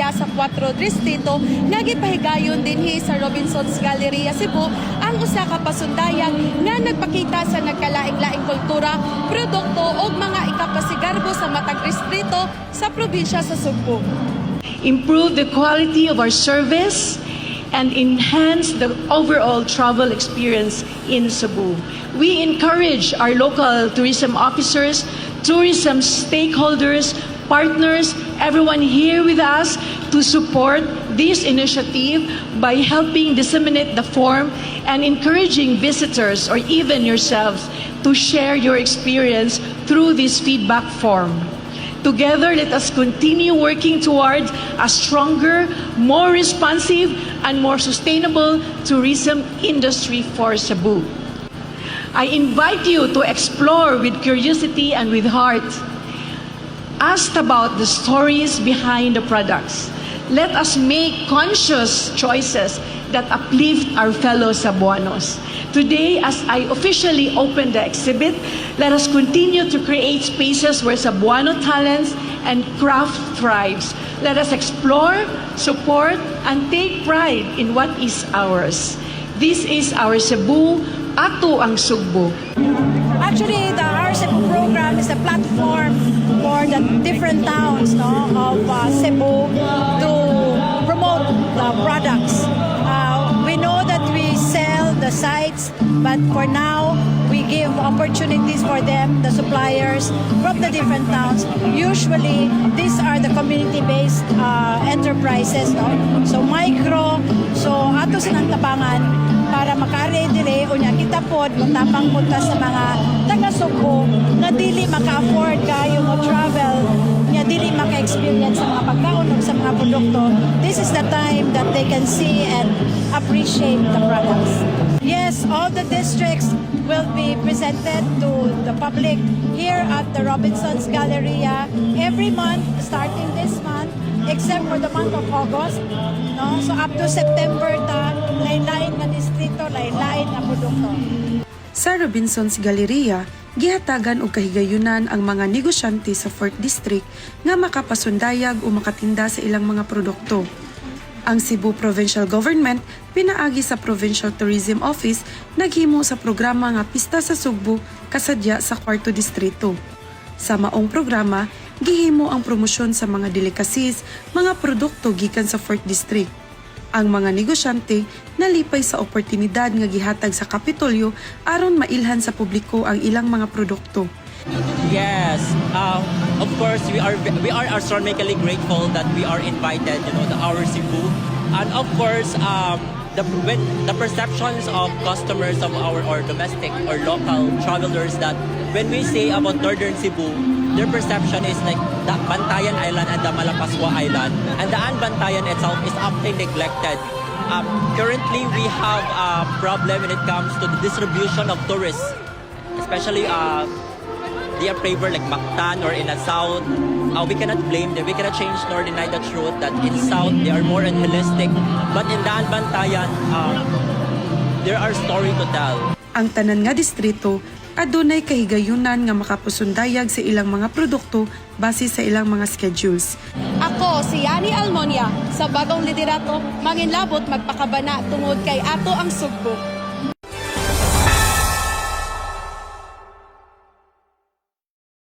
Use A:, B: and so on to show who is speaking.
A: Kasadya sa Cuarto Distrito nga gipahigayon dinhi sa Robinsons Galleria Cebu ang usa ka pasundayag nga nagpakita sa nagkalaing-laing kultura, produkto ug mga ikapasigarbo sa matag distrito sa probinsya sa Sugbo.
B: Improve the quality of our service and enhance the overall travel experience in Cebu. We encourage our local tourism officers, tourism stakeholders, partners, everyone here with us to support this initiative by helping disseminate the form and encouraging visitors or even yourselves to share your experience through this feedback form. Together, let us continue working towards a stronger, more responsive, and more sustainable tourism industry for Cebu. I invite you to explore with curiosity and with heart. Ask about the stories behind the products. Let us make conscious choices that uplift our fellow Cebuanos. Today, as I officially open the exhibit, let us continue to create spaces where Cebuano talents and craft thrives. Let us explore, support, and take pride in what is ours. This is our Cebu, ato ang Sugbo.
C: Actually, the Our Cebu program is a platform for the different towns of Cebu to promote the products. We know that we sell the sites, but for now, we give opportunities for them, the suppliers from the different towns. Usually, these are the community-based enterprises, so micro, so ato sa tabangan para makaredire unya kita pod mutapang punta sa mga taga-Sugbo na dili maka-afford kayo mo travel nya dili maka-experience sa mga pagkaon ug sa mga produkto. This is the time that they can see and appreciate the products. Yes, all the districts will be presented to the public here at the Robinsons Galleria every month starting this month except for the month of August. So up to September ta lain-lain nga distrito, lain-lain nga produkto.
A: Sa Robinsons Galleria, gihatagan og kahigayunan ang mga negosyante sa 4th District nga makapasundayag o makatinda sa ilang mga produkto. Ang Cebu Provincial Government pinaagi sa Provincial Tourism Office naghimo sa programa nga Pista sa Sugbo, Kasadya sa Cuarto Distrito. Sa maong programa, gihimo ang promosyon sa mga delicacies, mga produkto gikan sa 4th District. Ang mga negosyante nalipay sa oportunidad nga gihatag sa Kapitolyo aron mailhan sa publiko ang ilang mga produkto.
D: Yes, of course we are astronomically grateful that we are invited, to our Cebu, and of course the perceptions of customers of our or domestic or local travelers that when we say about Northern Cebu, their perception is like the Bantayan Island and the Malapascua Island, and the Bantayan itself is often neglected. Currently, we have a problem when it comes to the distribution of tourists, especially they are favored like Mactan or in the south. We cannot blame them. We cannot change nor deny the truth that in south they are more holistic, but in the Bantayan, there are story to tell.
A: Ang tanan nga distrito adunay kahigayunan nga makapasundayag sa ilang mga produkto base sa ilang mga schedules. Ako si 𝗤𝗓𝗏𝗏𝗧𝗔 sa bagong liderato manginlabot magpakabana tungod kay ato ang Sugbo.